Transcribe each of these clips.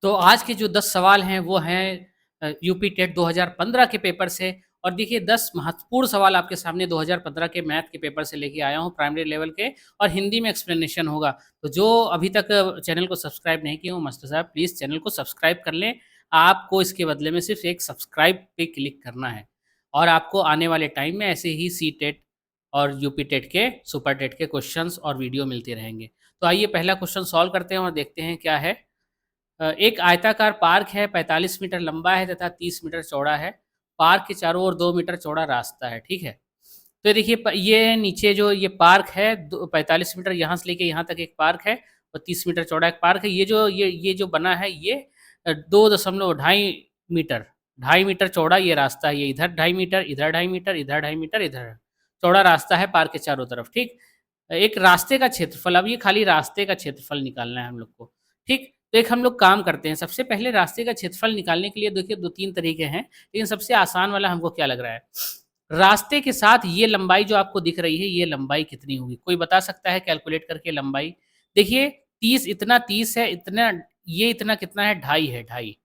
तो आज के जो 10 सवाल हैं वो हैं यूपी टेट 2015 के पेपर से। और देखिए 10 महत्वपूर्ण सवाल आपके सामने 2015 के मैथ के पेपर से लेके आया हूँ प्राइमरी लेवल के, और हिंदी में एक्सप्लेनेशन होगा। तो जो अभी तक चैनल को सब्सक्राइब नहीं किए हो मास्टर साहब प्लीज़ चैनल को सब्सक्राइब कर लें। आपको इसके बदले में सिर्फ एक सब्सक्राइब पे क्लिक करना है, और आपको आने वाले टाइम में ऐसे ही सी टेट और यूपी टेट के सुपर टेट के क्वेश्चंस और वीडियो मिलते रहेंगे। तो आइए पहला क्वेश्चन सॉल्व करते हैं और देखते हैं क्या है। एक आयताकार पार्क है, 45 मीटर लंबा है तथा 30 मीटर चौड़ा है। पार्क के चारों ओर 2 मीटर चौड़ा रास्ता है, ठीक है। तो देखिए ये नीचे जो ये पार्क है 45 मीटर यहाँ से लेके यहाँ तक एक पार्क है, और 30 मीटर चौड़ा एक पार्क है। ये जो बना है ये 2.2.5 मीटर, 2.5 मीटर चौड़ा ये रास्ता है। ये इधर 2.5 मीटर, इधर 2.5 मीटर, इधर 2.5 मीटर, इधर चौड़ा रास्ता है पार्क के चारों तरफ, ठीक। एक रास्ते का क्षेत्रफल, अब ये खाली रास्ते का क्षेत्रफल निकालना है हम लोग को, ठीक। तो एक हम लोग काम करते हैं, सबसे पहले रास्ते का क्षेत्रफल निकालने के लिए देखिए 2-3 तरीके हैं, लेकिन सबसे आसान वाला हमको क्या लग रहा है, रास्ते के साथ ये लंबाई जो आपको दिख रही है, ये लंबाई कितनी होगी? कोई बता सकता है कैलकुलेट करके लंबाई? देखिए 30 इतना 30 है, इतना ये इतना कितना है? 2.5 है, 2.5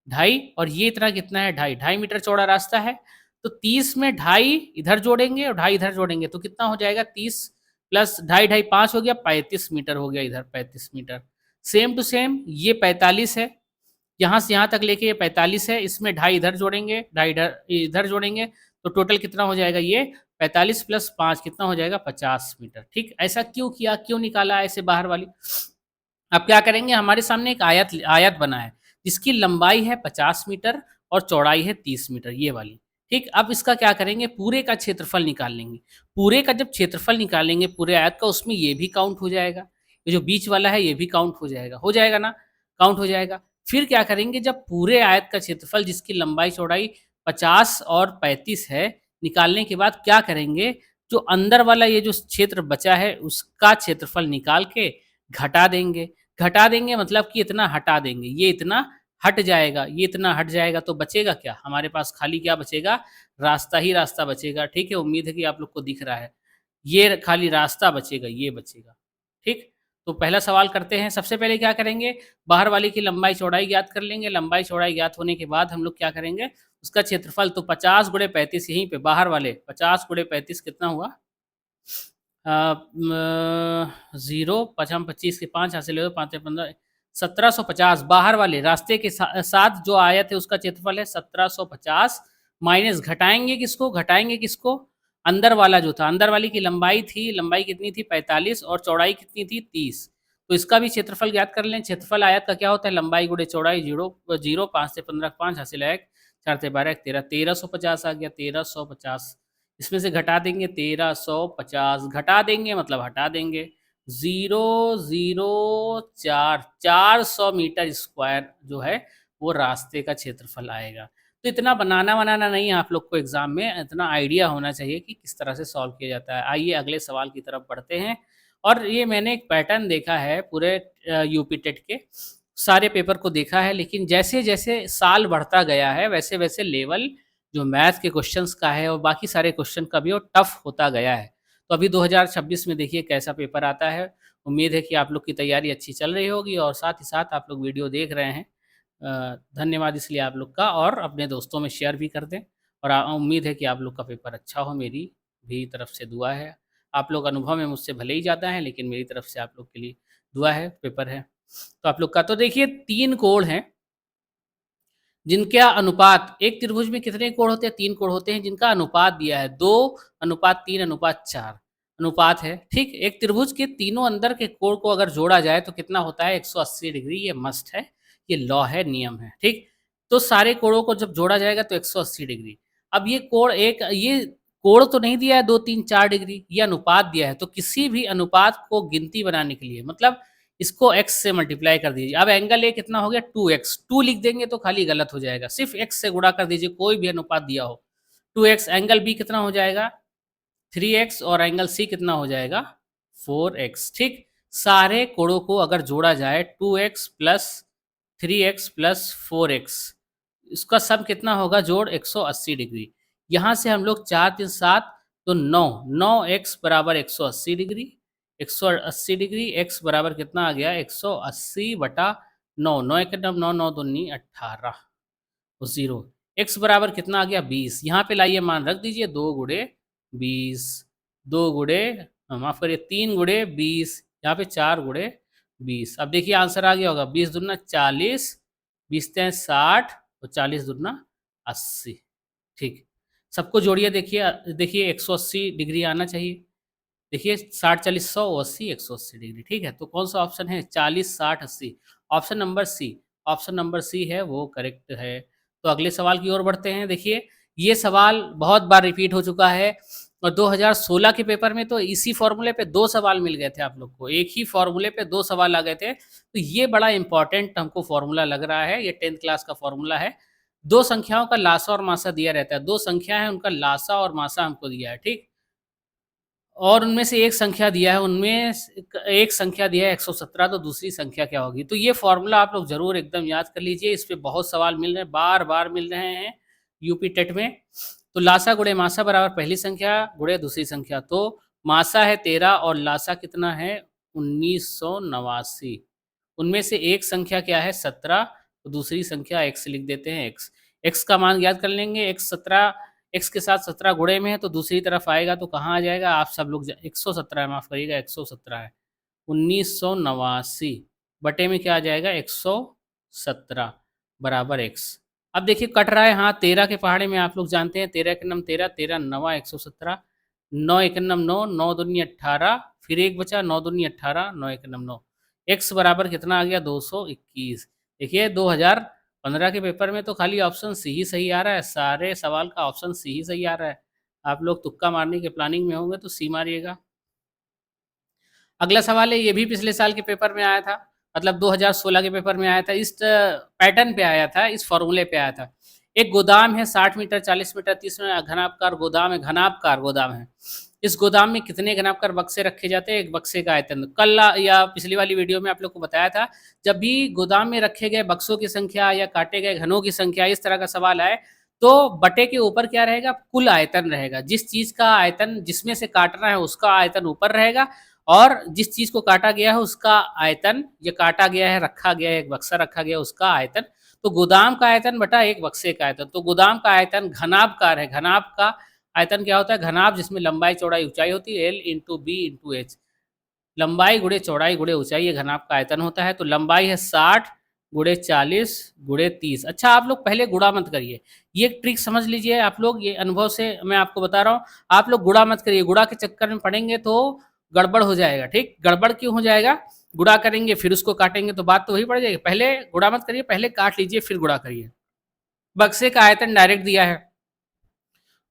2.5 और ये इतना कितना है? 2.5 2.5 मीटर चौड़ा रास्ता है। तो 30 में 2.5 इधर जोड़ेंगे और 2.5 इधर जोड़ेंगे तो कितना हो जाएगा? 30 प्लस 2.5 2.5 5 हो गया, 35 मीटर हो गया, इधर 35 मीटर। सेम टू सेम ये 45 है, यहाँ से यहाँ तक लेके ये 45 है, इसमें 2.5 इधर जोड़ेंगे, 2.5 इधर इधर जोड़ेंगे, तो टोटल कितना हो जाएगा? ये 45 प्लस 5 कितना हो जाएगा? 50 मीटर, ठीक। ऐसा क्यों किया, क्यों निकाला ऐसे बाहर वाली? अब क्या करेंगे, हमारे सामने एक आयत आयत बना है जिसकी लंबाई है 50 मीटर और चौड़ाई है 30 मीटर, ये वाली, ठीक। अब इसका क्या करेंगे, पूरे का क्षेत्रफल निकाल लेंगे। पूरे का जब क्षेत्रफल निकालेंगे पूरे आयत का, उसमें ये भी काउंट हो जाएगा, ये जो बीच वाला है ये भी काउंट हो जाएगा ना, काउंट हो जाएगा। फिर क्या करेंगे, जब पूरे आयत का क्षेत्रफल जिसकी लंबाई चौड़ाई 50 और 35 है निकालने के बाद क्या करेंगे, जो अंदर वाला ये जो क्षेत्र बचा है उसका क्षेत्रफल निकाल के घटा देंगे। घटा देंगे मतलब कि इतना हटा देंगे, ये इतना हट जाएगा, ये इतना हट जाएगा, तो बचेगा क्या हमारे पास? खाली क्या बचेगा? रास्ता ही रास्ता बचेगा, ठीक है। उम्मीद है कि आप लोग को दिख रहा है, ये खाली रास्ता बचेगा, ये बचेगा, ठीक। तो पहला सवाल करते हैं। सबसे पहले क्या करेंगे, बाहर वाले की लंबाई चौड़ाई ज्ञात कर लेंगे। लंबाई चौड़ाई ज्ञात होने के बाद हम लोग क्या करेंगे, उसका क्षेत्रफल, तो 50 गुणे 35 यहीं पे बाहर वाले 50 गुणे 35 कितना हुआ? 0 5 25 के 5 हासिल हो, 5 15 1750 बाहर वाले रास्ते के साथ जो आयत है उसका क्षेत्रफल है 1750, माइनस घटाएंगे किसको? घटाएंगे किसको? अंदर वाला जो था, अंदर वाली की लंबाई थी, लंबाई कितनी थी? 45 और चौड़ाई कितनी थी? 30। तो इसका भी क्षेत्रफल ज्ञात कर लें। क्षेत्रफल आयत का क्या होता है? लंबाई गुणे चौड़ाई, 0 5 से 15 5 हासिल है 1, 4 से 12 13 1350 आ गया, 1350। इसमें से घटा देंगे 1350, घटा देंगे मतलब हटा देंगे, 004 400 मीटर स्क्वायर जो है वो रास्ते का क्षेत्रफल आएगा। तो इतना बनाना नहीं है, आप लोग को एग्जाम में इतना आइडिया होना चाहिए कि किस तरह से सॉल्व किया जाता है। आइए अगले सवाल की तरफ बढ़ते हैं। और ये मैंने एक पैटर्न देखा है पूरे यूपी टेट के सारे पेपर को देखा है, लेकिन जैसे जैसे साल बढ़ता गया है वैसे वैसे लेवल जो मैथ के क्वेश्चंस का है और बाकी सारे क्वेश्चन का भी वो टफ होता गया है। तो अभी 2026 में देखिए कैसा पेपर आता है। उम्मीद है कि आप लोग की तैयारी अच्छी चल रही होगी और साथ ही साथ आप लोग वीडियो देख रहे हैं। धन्यवाद इसलिए आप लोग का, और अपने दोस्तों में शेयर भी कर दें। और उम्मीद है कि आप लोग का पेपर अच्छा हो, मेरी भी तरफ से दुआ है। आप लोग अनुभव में मुझसे भले ही ज़्यादा हैं, लेकिन मेरी तरफ से आप लोग के लिए दुआ है, पेपर है। तो आप लोग का तो देखिए 3 कोण हैं जिनका अनुपात, एक त्रिभुज में कितने कोण होते हैं? 3 कोण होते हैं जिनका अनुपात दिया है 2:3:4 अनुपात है, ठीक। एक त्रिभुज के तीनों अंदर के कोण को अगर जोड़ा जाए तो कितना होता है? 180 डिग्री। ये मस्ट है, ये लॉ है, नियम है, ठीक। तो सारे कोणों को जब जोड़ा जाएगा तो 180 डिग्री। अब ये कोण, एक ये कोण तो नहीं दिया है 2 3 4 डिग्री, ये अनुपात दिया है। तो किसी भी अनुपात को गिनती बनाने के लिए मतलब इसको x से मल्टीप्लाई कर दीजिए। अब एंगल ए कितना हो गया? 2x, 2 लिख देंगे तो खाली गलत हो जाएगा, सिर्फ x से गुणा कर दीजिए, कोई भी अनुपात दिया हो। 2x, एंगल बी कितना हो जाएगा? 3x, और एंगल सी कितना हो जाएगा? 4x, ठीक। सारे कोणों को अगर जोड़ा जाए 2x plus 3x plus 4x, इसका सम कितना होगा जोड़? 180 डिग्री। यहाँ से हम लोग 4 3 7 तो 9, 9x बराबर 180 डिग्री। 180 डिग्री, x बराबर कितना आ गया? 180 बटा 9, 9 एक नम 9, 9 दूनी 18 और 0। x बराबर कितना आ गया 20। यहाँ पे लाइए मान रख दीजिए 2 गुणे 20, 2 गुणे माफ़ करिए 3 गुणे 20, यहाँ पे 4 गुणे 20। अब देखिए आंसर आ गया होगा 20 दूना 40, 20 तियां 60 और 40 दूना 80। ठीक, सबको जोड़िए देखिए देखिए 180 डिग्री आना चाहिए। देखिए 60 40 100 80 180 डिग्री। ठीक है, तो कौन सा ऑप्शन है 40 60 80? Option number C. Option number C है वो करेक्ट है। तो अगले सवाल की ओर बढ़ते हैं। देखिए ये सवाल बहुत बार रिपीट हो चुका है और 2016 के पेपर में तो इसी फॉर्मूले पे 2 सवाल मिल गए थे आप लोग को। एक ही फॉर्मूले पे 2 सवाल आ गए थे। तो ये बड़ा इंपॉर्टेंट हमको फॉर्मूला लग रहा है। ये 10th क्लास का फॉर्मूला है। 2 संख्याओं का लासा और मासा दिया रहता है। 2 संख्या है उनका लासा और मासा हमको दिया है। ठीक, और उनमें से एक संख्या दिया है, उनमें एक संख्या दिया है 117, तो दूसरी संख्या क्या होगी? तो ये फॉर्मूला आप लोग ज़रूर एकदम याद कर लीजिए। इस पे बहुत सवाल मिल रहे हैं, बार-बार मिल रहे हैं यूपी टेट में। तो लासा गुणे मासा बराबर पहली संख्या गुणे दूसरी संख्या। तो मासा है 13 और लासा कितना है 1989। उनमें से एक संख्या क्या है 17, तो दूसरी संख्या x लिख देते हैं x। x का मान याद कर लेंगे, x 17, x के साथ 17 गुणे में है तो दूसरी तरफ आएगा तो कहाँ आ जाएगा? आप सब लोग 117 है, माफ़ करिएगा 117 है। 1989 बटे में क्या आ जाएगा 117 बराबर x। अब देखिए कट रहा है, हाँ 13 के पहाड़े में आप लोग जानते हैं 13 के नम 13, 13 नवा 117, 9 एक नम 9, 9 दूनी 18, फिर एक बचा 9 दूनी 18, 9 एक नम 9। x बराबर कितना आ गया 221। देखिए 2015 के पेपर में तो खाली ऑप्शन सी ही सही आ रहा है, सारे सवाल का ऑप्शन सी ही सही आ रहा है। आप लोग तुक्का मारने के प्लानिंग में होंगे तो सी मारिएगा। अगला सवाल है, ये भी पिछले साल के पेपर में आया था, मतलब 2016 के पेपर में आया था। इस पैटर्न पे आया था, इस फॉर्मूले पे आया था। एक गोदाम है 60 मीटर 40 मीटर 30 में घनाभकार गोदाम है, घनाभकार गोदाम है। इस गोदाम में कितने घनाभकार बक्से रखे जाते हैं? एक बक्से का आयतन। कल या पिछली वाली वीडियो में आप लोग को बताया था, जब भी गोदाम में रखे गए बक्सों की संख्या या काटे गए घनों की संख्या इस तरह का सवाल आए तो बटे के ऊपर क्या रहेगा? कुल आयतन रहेगा। जिस चीज का आयतन जिसमें से काटना है उसका आयतन ऊपर रहेगा और जिस चीज को काटा गया है उसका आयतन, ये काटा गया है रखा गया है एक बक्सा रखा गया उसका आयतन। तो गोदाम का आयतन बटा एक बक्से का आयतन। तो गोदाम का आयतन घनाभकार है। घनाभ का आयतन क्या होता है? घनाभ जिसमें लंबाई चौड़ाई ऊंचाई होती है, L into B into H. लंबाई गुणे चौड़ाई गुणे ऊंचाई, ये घनाभ का आयतन होता है। तो लंबाई है 60 गुणे 40 गुणे 30। अच्छा आप लोग पहले गुणा मत करिए, ये ट्रिक समझ लीजिए आप लोग, ये अनुभव से मैं आपको बता रहा हूँ। आप लोग गुणा मत करिए, गुणा के चक्कर में पड़ेंगे तो गड़बड़ हो जाएगा। ठीक, गड़बड़ क्यों हो जाएगा? गुणा करेंगे फिर उसको काटेंगे तो बात तो वही पड़ जाएगी। पहले गुणा मत करिए, पहले काट लीजिए फिर गुणा करिए। बक्से का आयतन डायरेक्ट दिया है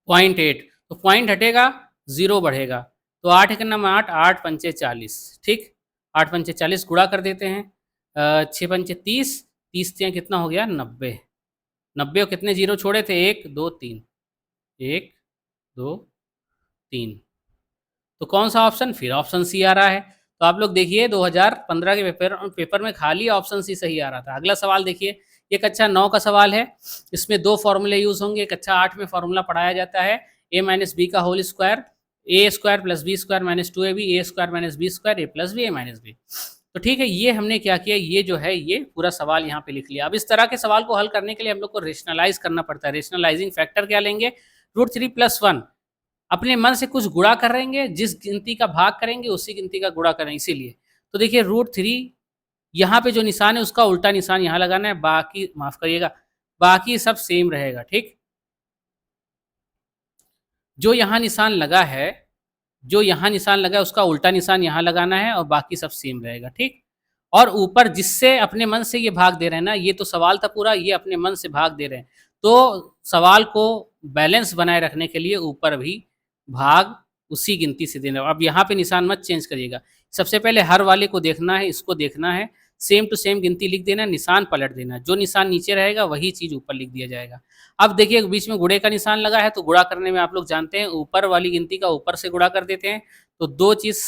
0.8, तो पॉइंट हटेगा 0 बढ़ेगा। तो 8 एक नम 8, 8 पंचे 40। ठीक, 8 पंचे 40 गुणा कर देते हैं। 6 पंचे 30, 30 तियां कितना हो गया 90। 90 और कितने जीरो छोड़े थे? 1 2 3, 1 2 3। तो कौन सा ऑप्शन? फिर ऑप्शन सी आ रहा है। तो आप लोग देखिए 2015 के पेपर में खाली ऑप्शन सी सही आ रहा था। अगला सवाल देखिए, ये कक्षा 9 का सवाल है। इसमें 2 फॉर्मूले यूज होंगे। कक्षा 8 में फॉर्मूला पढ़ाया जाता है a माइनस बी का whole square, A square plus B square minus 2ab, A square minus B square, A plus B, A minus B. तो ठीक है, ये हमने क्या किया, ये जो है ये पूरा सवाल यहाँ पे लिख लिया। अब इस तरह के सवाल को हल करने के लिए हम लोग को रेशनलाइज करना पड़ता है। रेशनलाइजिंग फैक्टर क्या लेंगे? √3+1। अपने मन से कुछ गुणा करेंगे, जिस गिनती का भाग करेंगे उसी गिनती का गुणा करें, इसीलिए। तो देखिए √3 यहाँ पे जो निशान है उसका उल्टा निशान यहाँ लगाना है, बाकी माफ करिएगा बाकी सब सेम रहेगा। ठीक, जो यहाँ निशान लगा है, जो यहाँ निशान लगा है उसका उल्टा निशान यहाँ लगाना है और बाकी सब सेम रहेगा। ठीक, और ऊपर जिससे अपने मन से ये भाग दे रहे हैं ना, ये तो सवाल था पूरा, ये अपने मन से भाग दे रहे हैं। तो सवाल को बैलेंस बनाए रखने के लिए ऊपर भी भाग उसी गिनती से देना। अब यहाँ पे निशान मत चेंज करिएगा। सबसे पहले हर वाले को देखना है, इसको देखना है, सेम टू सेम गिनती लिख देना, निशान पलट देना। जो निशान नीचे रहेगा वही चीज़ ऊपर लिख दिया जाएगा। अब देखिए बीच में गुणे का निशान लगा है, तो गुणा करने में आप लोग जानते हैं ऊपर वाली गिनती का ऊपर से गुणा कर देते हैं। तो 2 चीज़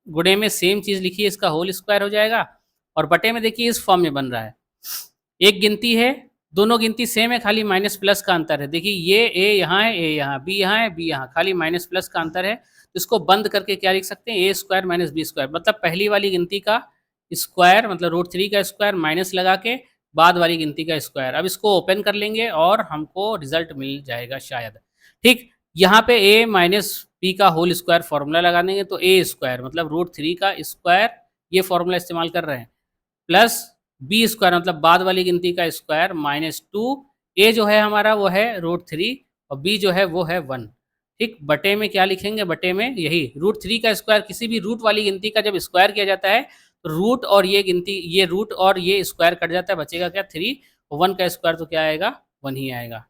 गुणे में सेम चीज़ लिखिए, इसका होल स्क्वायर हो जाएगा। और बटे में देखिए इस फॉर्म में बन रहा है। एक गिनती है, दोनों गिनती सेम है, खाली माइनस प्लस का अंतर है। देखिए ये ए यहाँ है, ए यहाँ, बी यहाँ है, बी यहाँ, खाली माइनस प्लस का अंतर है। तो इसको बंद करके क्या लिख सकते हैं? ए स्क्वायर माइनस बी स्क्वायर, मतलब पहली वाली गिनती का स्क्वायर मतलब रूट 3 का स्क्वायर माइनस लगा के बाद वाली गिनती का स्क्वायर। अब इसको ओपन कर लेंगे और हमको रिजल्ट मिल जाएगा शायद। ठीक, यहाँ पे a माइनस बी का होल स्क्वायर फॉर्मूला लगा देंगे तो a स्क्वायर मतलब रूट 3 का स्क्वायर, ये फॉर्मूला इस्तेमाल कर रहे हैं, प्लस बी स्क्वायर मतलब बाद वाली गिनती का स्क्वायर माइनस 2, ए जो है हमारा वो है रूट 3 और बी जो है वो है 1। ठीक, बटे में क्या लिखेंगे, बटे में यही रूट 3 का स्क्वायर, किसी भी रूट वाली गिनती का जब स्क्वायर किया जाता है तो रूट और ये गिनती, ये रूट और ये स्क्वायर कट जाता है, बचेगा क्या 3, और 1 का स्क्वायर तो क्या आएगा 1 ही आएगा।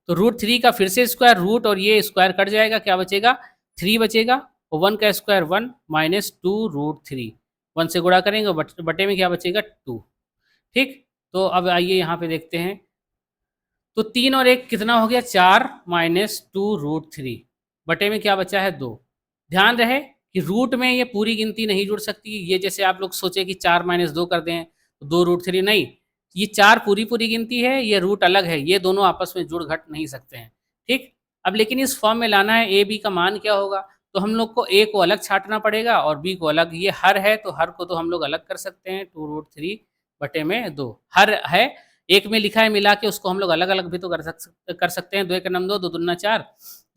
तो रूट 3 का फिर से स्क्वायर, रूट और ये स्क्वायर कट जाएगा, क्या बचेगा 3 बचेगा, और 1 का स्क्वायर 1 माइनस 2 रूट 3, 1 से गुणा करेंगे बटे में क्या बचेगा 2। ठीक, तो अब आइए यहाँ पे देखते हैं, तो 3 और 1 कितना हो गया 4 माइनस 2 रूट 3, बटे में क्या बचा है 2। ध्यान रहे कि रूट में ये पूरी गिनती नहीं जुड़ सकती, ये जैसे आप लोग सोचे कि 4 माइनस 2 कर दें तो 2 रूट 3, नहीं, ये 4 पूरी पूरी गिनती है, ये रूट अलग है, ये दोनों आपस में जुड़ घट नहीं सकते हैं। ठीक, अब लेकिन इस फॉर्म में लाना है, ए बी का मान क्या होगा, तो हम लोग को ए को अलग छांटना पड़ेगा और बी को अलग, ये हर है तो हर को तो हम लोग अलग कर सकते हैं, 2 रूट 3 बटे में 2 हर है, एक में लिखा है मिला के, उसको हम लोग अलग अलग भी तो कर सकते हैं, 2 एक नम 2, 2 दूना 4,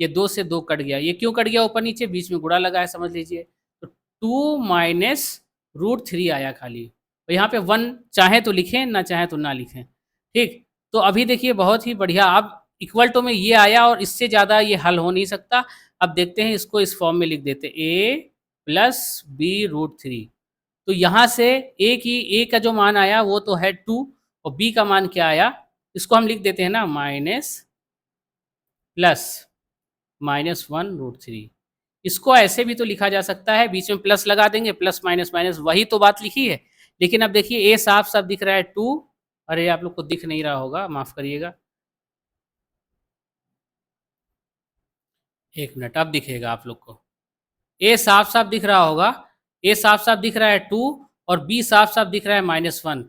ये 2 से 2 कट गया, ये क्यों कट गया ऊपर नीचे, बीच में गुणा लगा है समझ लीजिए, तो 2 माइनस रूट 3 आया खाली, तो यहाँ पे 1 चाहे तो लिखें ना चाहे तो ना लिखें। ठीक, तो अभी देखिए बहुत ही बढ़िया, अब इक्वल टू में ये आया और इससे ज़्यादा ये हल हो नहीं सकता। अब देखते हैं इसको इस फॉर्म में लिख देते, a प्लस बी रूट 3, तो यहाँ से ए का जो मान आया वो तो है 2 और बी का मान क्या आया, इसको हम लिख देते हैं ना माइनस प्लस माइनस 1 रूट 3, इसको ऐसे भी तो लिखा जा सकता है, बीच में प्लस लगा देंगे, प्लस माइनस माइनस वही तो बात लिखी है, लेकिन अब देखिए ए साफ साफ दिख रहा है 2, अरे आप लोग को दिख नहीं रहा होगा, माफ करिएगा, एक मिनट, अब दिखेगा आप लोग को, ए साफ साफ दिख रहा होगा, ए साफ साफ दिख रहा है 2 और बी साफ साफ दिख रहा है -1,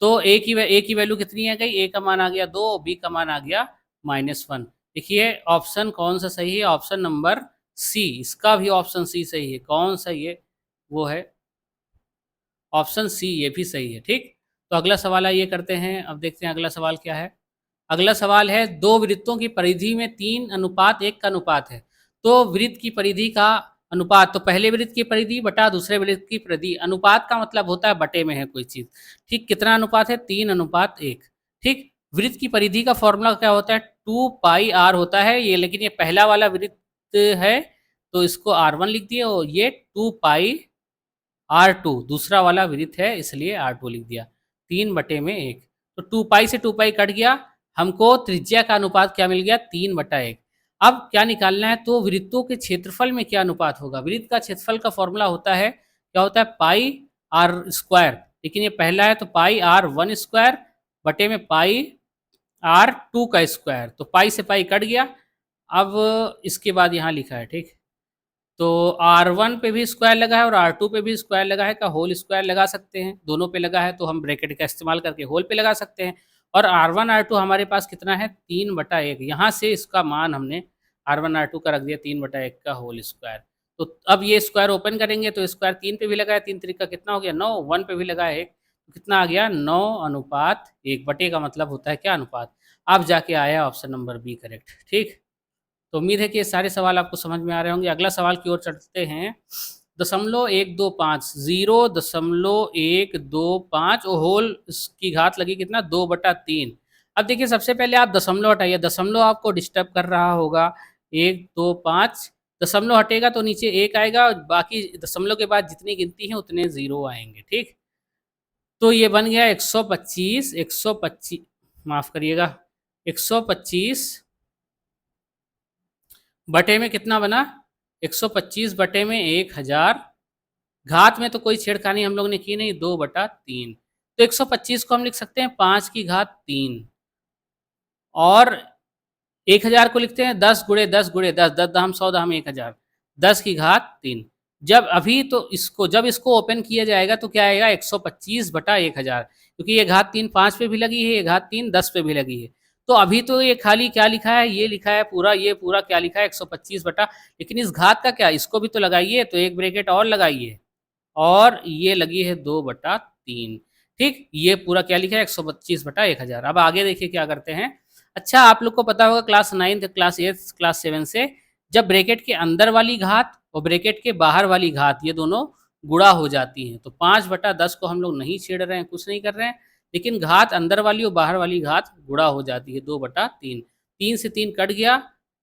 तो ए की वैल्यू कितनी आ गई, ए का मान आ गया 2 और बी का मान आ गया -1। देखिए ऑप्शन कौन सा सही है, ऑप्शन नंबर सी, इसका भी ऑप्शन सी सही है, कौन सा ये, वो है ऑप्शन सी, ये भी सही है। ठीक, तो अगला सवाल आइए करते हैं, अब देखते हैं अगला सवाल क्या है। अगला सवाल है, दो वृत्तों की परिधि में 3:1 का अनुपात है, तो वृत्त की परिधि का अनुपात, तो पहले वृत्त की परिधि बटा दूसरे वृत्त की परिधि, अनुपात का मतलब होता है बटे में है कोई चीज। ठीक, कितना अनुपात है 3:1। ठीक, वृत्त की परिधि का फॉर्मूला क्या होता है 2 पाई आर होता है ये, लेकिन ये पहला वाला वृत्त है तो इसको R1 लिख दिए, और ये 2 पाई R2 दूसरा वाला वृत्त है इसलिए R2 लिख दिया, 3/1, तो 2 पाई से 2 पाई कट गया, हमको त्रिज्या का अनुपात क्या मिल गया 3/1। अब क्या निकालना है, तो वृत्तों के क्षेत्रफल में क्या अनुपात होगा, वृत्त का क्षेत्रफल का फॉर्मूला होता है, क्या होता है पाई आर स्क्वायर, लेकिन ये पहला है तो पाई R1 स्क्वायर बटे में पाई R2 का स्क्वायर, तो पाई से पाई कट गया। अब इसके बाद यहाँ लिखा है, ठीक, तो R1 पे भी स्क्वायर लगा है और R2 पे भी स्क्वायर लगा है, का होल स्क्वायर लगा सकते हैं, दोनों पे लगा है तो हम ब्रैकेट का इस्तेमाल करके होल पे लगा सकते हैं, और R1 R2 हमारे पास कितना है 3/1, यहाँ से इसका मान हमने R1 R2 का रख दिया 3/1 का होल स्क्वायर। तो अब ये स्क्वायर ओपन करेंगे तो स्क्वायर 3 पे भी लगा है, 3 त्रिका कितना हो गया 9, 1 पे भी लगा है 1, तो कितना आ गया 9:1, बटे का मतलब होता है क्या अनुपात। अब जाके आया ऑप्शन नंबर बी करेक्ट। ठीक, तो उम्मीद है कि ये सारे सवाल आपको समझ में आ रहे होंगे। अगला सवाल की ओर चलते हैं, 0.125 0.125 और होल की घात लगी कितना 2/3। अब देखिए सबसे पहले आप दशमलव हटाइए, दशमलव आपको डिस्टर्ब कर रहा होगा, 125 दशमलव हटेगा तो नीचे 1 आएगा और बाकी दशमलव के बाद जितनी गिनती है उतने 0 आएंगे। ठीक, तो ये बन गया 125 माफ करिएगा 125 बटे में कितना बना 125 बटे में 1000, घात में तो कोई छेड़खानी हम लोग ने की नहीं, 2/3, तो 125 को हम लिख सकते हैं 5 की घात 3, और 1000 को लिखते हैं 10 गुणे 10 गुणे 10, 10 दहम 100 दहम 1000, 10 की घात 3। जब अभी तो इसको जब इसको ओपन किया जाएगा तो क्या आएगा 125/1000, क्योंकि ये घात 3 5 पे भी लगी है, ये घात 3 10 पे भी लगी है, तो अभी तो ये खाली क्या लिखा है, ये लिखा है पूरा, ये पूरा क्या लिखा है 125 बटा, लेकिन इस घात का क्या, इसको भी तो लगाइए, तो एक ब्रैकेट और लगाइए, और ये लगी है 2/3। ठीक, ये पूरा क्या लिखा है 125/1000। अब आगे देखिए क्या करते हैं। अच्छा, आप लोग को पता होगा क्लास 9 क्लास 8 क्लास 7 से, जब ब्रैकेट के अंदर वाली घात और ब्रैकेट के बाहर वाली घात ये दोनों गुणा हो जाती हैं, तो 5/10 को हम लोग नहीं छेड़ रहे हैं, कुछ नहीं कर रहे हैं, लेकिन घात अंदर वाली और बाहर वाली घात गुणा हो जाती है 2/3। 3 से 3 कट गया,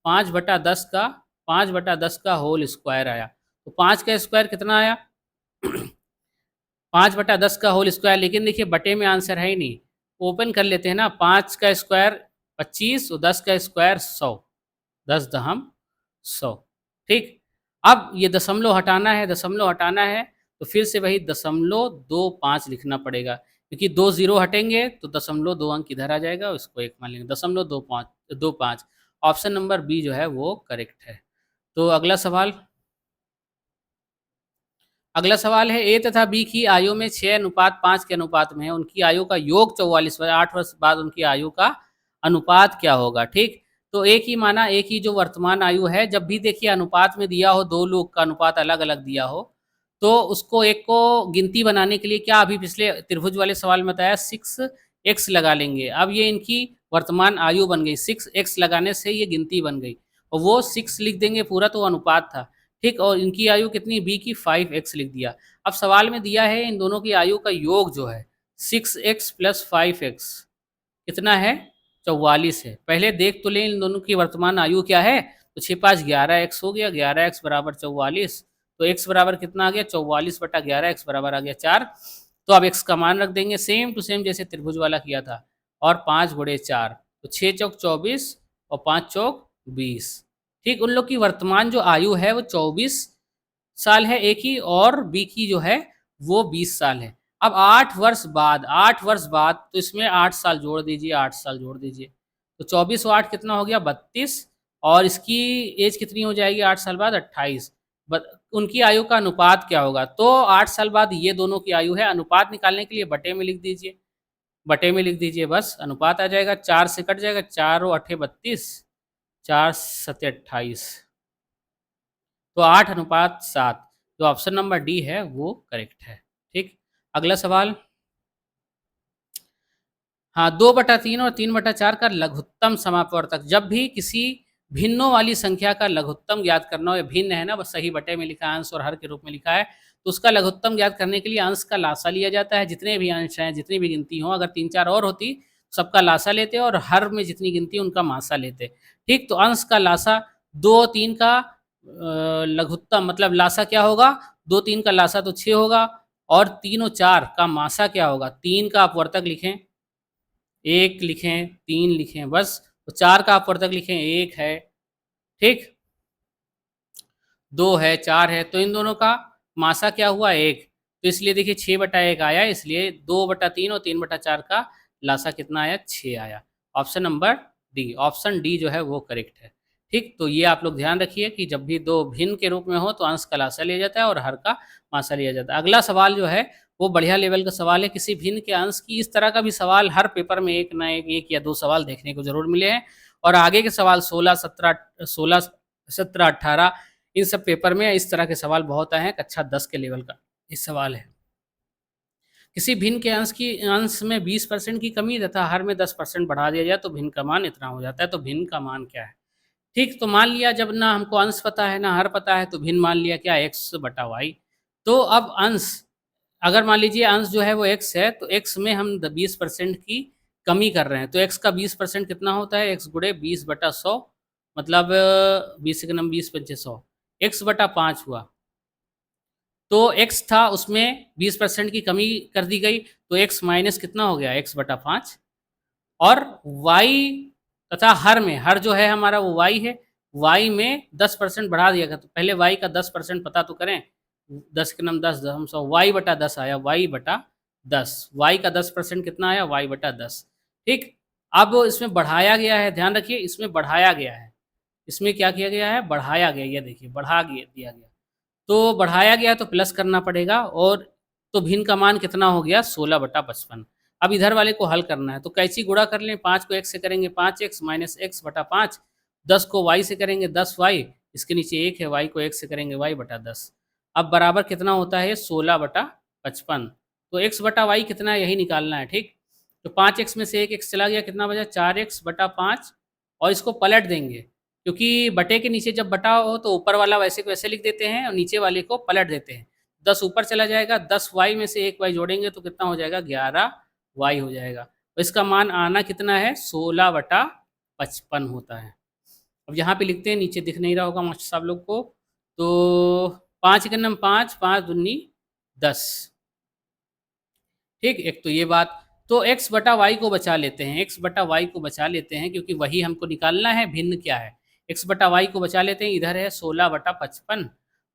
5/10 का होल स्क्वायर आया। तो 5 का स्क्वायर कितना आया? 5/10 का होल स्क्वायर, लेकिन देखिए बटे में आंसर है ही नहीं। ओपन कर लेते हैं ना, 5 का स्क्वायर 25 और 10 का स्क्वायर 100, 10 दहम 100। ठीक, अब ये दशमलव हटाना है, दशमलव हटाना है तो फिर से वही 0.25 लिखना पड़ेगा, क्योंकि 2 जीरो हटेंगे तो 0.2 अंक इधर आ जाएगा, उसको 1 मान लेंगे, 0.25। ऑप्शन नंबर बी जो है वो करेक्ट है। तो अगला सवाल है, ए तथा बी की आयु में 6:5 के अनुपात में है, उनकी आयु का योग 44 वर्ष, 8 वर्ष बाद उनकी आयु का अनुपात क्या होगा? ठीक, तो ए की माना, ए की जो वर्तमान आयु है, जब भी देखिए अनुपात में दिया हो, दो लोग का अनुपात अलग अलग दिया हो, तो उसको एक को गिनती बनाने के लिए क्या अभी पिछले त्रिभुज वाले सवाल में बताया 6x लगा लेंगे। अब ये इनकी वर्तमान आयु बन गई, 6x लगाने से ये गिनती बन गई, और वो 6 लिख देंगे पूरा तो अनुपात था। ठीक, और इनकी आयु कितनी, बी की 5x लिख दिया। अब सवाल में दिया है इन दोनों की आयु का योग जो है 6x प्लस 5x कितना है? 44 है। पहले देख तो लें इन दोनों की वर्तमान आयु क्या है। तो 6×5 11x हो गया, 11x बराबर 44। तो x बराबर कितना आ गया? 44/11, x बराबर आ गया 4। तो अब x का मान रख देंगे सेम टू सेम जैसे त्रिभुज वाला किया था, और 5/4 तो 6 चौक 24 और 5 चौक 20। ठीक, उन लोग की वर्तमान जो आयु है वो 24 साल है ए की, और बी की जो है वो 20 साल है। अब 8 वर्ष बाद तो इसमें 8 साल जोड़ दीजिए, 8 साल जोड़ दीजिए, तो 24 और 8 कितना हो गया? 32। और इसकी एज कितनी हो जाएगी 8 साल बाद? 28। उनकी आयु का अनुपात क्या होगा? तो 8 साल बाद ये दोनों की आयु है, अनुपात निकालने के लिए बटे में लिख दीजिए, बटे में लिख दीजिए, बस अनुपात आ जाएगा, 4 से कट जाएगा, 4 और 8 32, 4 7 28, तो 8:7। तो ऑप्शन नंबर डी है वो करेक्ट है। ठीक, अगला सवाल, हाँ, 2/3 और 3/4 का लघुत्तम समापवर्तक, जब भी किसी भिन्नों वाली संख्या का लघुत्तम ज्ञात करना हो, या भिन्न है ना, बस सही बटे में लिखा है, अंश और हर के रूप में लिखा है, तो उसका लघुत्तम ज्ञात करने के लिए अंश का लासा लिया जाता है। जितने भी अंश हैं, जितनी भी गिनती हो, अगर 3-4 और होती सबका लासा लेते, और हर में जितनी गिनती है उनका मासा लेते। ठीक, तो अंश का लासा 2-3 का लघुत्तम मतलब लासा क्या होगा? 2-3 का लासा तो 6 होगा, और 3 और 4 का मासा क्या होगा? 3 का अपवर्तक लिखें 1 लिखें, 3 लिखें, बस। तो 4 का अपवर्तक लिखें 1 है, ठीक, 2 है, 4 है, तो इन दोनों का मासा क्या हुआ? 1। तो इसलिए देखिए 6/1 आया, इसलिए 2/3 और 3/4 का लासा कितना आया? 6 आया। Option number D, option D जो है वो करेक्ट है। ठीक, तो ये आप लोग ध्यान रखिए कि जब भी दो भिन्न के रूप में हो तो अंश का लासा लिया जाता है और हर का मासा लिया जाता है। अगला सवाल जो है वो बढ़िया लेवल का सवाल है, किसी भिन्न के अंश की। इस तरह का भी सवाल हर पेपर में एक ना एक या दो सवाल देखने को जरूर मिले हैं, और आगे के सवाल 16, 18 इन सब पेपर में इस तरह के सवाल बहुत आए हैं। कक्षा 10 के लेवल का ये सवाल है। किसी भिन्न के अंश में 20% की कमी तथा हर में 10% बढ़ा दिया जाए तो भिन्न का मान इतना हो जाता है। तो भिन्न का मान क्या है? ठीक, तो मान लिया जब ना हमको अंश पता है ना हर पता है, तो भिन्न मान लिया क्या? x/y। तो अब अंश, अगर मान लीजिए अंश जो है वो x है, तो x में हम 20% की कमी कर रहे हैं, तो x का 20% कितना होता है? x गुणे 20/100, मतलब 20 के नम 20 × 100, x/5 हुआ। तो x था उसमें 20% की कमी कर दी गई, तो x माइनस कितना हो गया? x/5। और y तथा हर में, हर जो है हमारा वो y है, y में 10% बढ़ा दिया गया, तो पहले y का 10% पता तो करें। 10 के नम 10 हम 100, y/10 आया, y/10, y का 10% कितना आया? y/10। ठीक, अब इसमें बढ़ाया गया है, ध्यान रखिए इसमें बढ़ाया गया है, इसमें क्या किया गया है? बढ़ाया गया, ये देखिए बढ़ा दिया गया, तो बढ़ाया गया तो प्लस करना पड़ेगा, और तो भिन्न का मान कितना हो गया? 16/55। अब इधर वाले को हल करना है, तो कैसी गुणा कर लें? 5 को x से करेंगे 5x माइनस x/5, 10 को y से करेंगे 10y, इसके नीचे 1 है, y को x से करेंगे y/10। अब बराबर कितना होता है, 16/55। तो एक्स बटा वाई कितना है, यही निकालना है, ठीक। तो 5x में से एक एक्स चला गया, कितना बचा, 4x/5। और इसको पलट देंगे, क्योंकि बटे के नीचे जब बटा हो तो ऊपर वाला वैसे को वैसे लिख देते हैं और नीचे वाले को पलट देते हैं। 10 ऊपर चला जाएगा, 10y में से 1y जोड़ेंगे तो कितना हो जाएगा, 11y हो जाएगा। तो इसका मान आना कितना है, 16/55 होता है। अब यहाँ पे लिखते हैं, नीचे दिख नहीं रहा होगा मास्टर साहब लोग को। तो 5 के नम 5, 5 दूनी 10, ठीक। एक तो ये बात। तो x बटा वाई को बचा लेते हैं, x बटा वाई को बचा लेते हैं, क्योंकि वही हमको निकालना है, भिन्न क्या है। x बटा वाई को बचा लेते हैं, इधर है 16/55।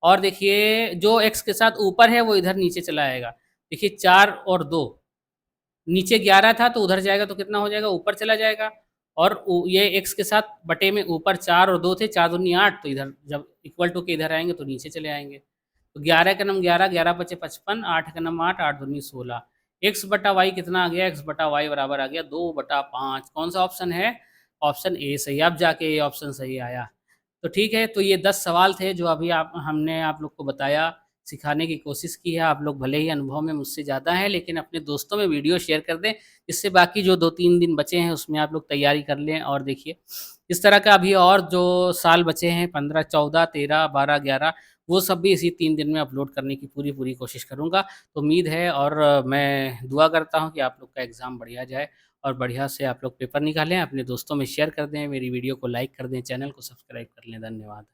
और देखिए जो x के साथ ऊपर है वो इधर नीचे चला आएगा। देखिए 4 और 2, नीचे 11 था तो उधर जाएगा तो कितना हो जाएगा, ऊपर चला जाएगा। और ये x के साथ बटे में ऊपर 4 और 2 थे, 4 दूनी 8, तो इधर जब इक्वल टू के इधर आएंगे तो नीचे चले आएंगे। तो 11 का नम 11, 11 पचे 55, 8 का नम 8, 8 दूनी 16। एक्स बटा वाई कितना आ गया, एक्स बटा वाई बराबर आ गया 2/5। कौन सा ऑप्शन है, ऑप्शन ए सही। अब जाके ये ऑप्शन सही आया। तो ठीक है, तो ये 10 सवाल थे जो अभी हमने आप लोग को बताया, सिखाने की कोशिश की है। आप लोग भले ही अनुभव में मुझसे ज़्यादा हैं, लेकिन अपने दोस्तों में वीडियो शेयर कर दें, इससे बाकी जो 2-3 दिन बचे हैं उसमें आप लोग तैयारी कर लें। और देखिए इस तरह का अभी और जो साल बचे हैं, 15, 14, 13, 12, 11, वो सब भी इसी 3 दिन में अपलोड करने की पूरी कोशिश करूँगा। तो उम्मीद है, और मैं दुआ करता हूँ कि आप लोग का एग्ज़ाम बढ़िया जाए और बढ़िया से आप लोग पेपर निकालें। अपने दोस्तों में शेयर कर दें, मेरी वीडियो को लाइक कर दें, चैनल को सब्सक्राइब कर लें। धन्यवाद।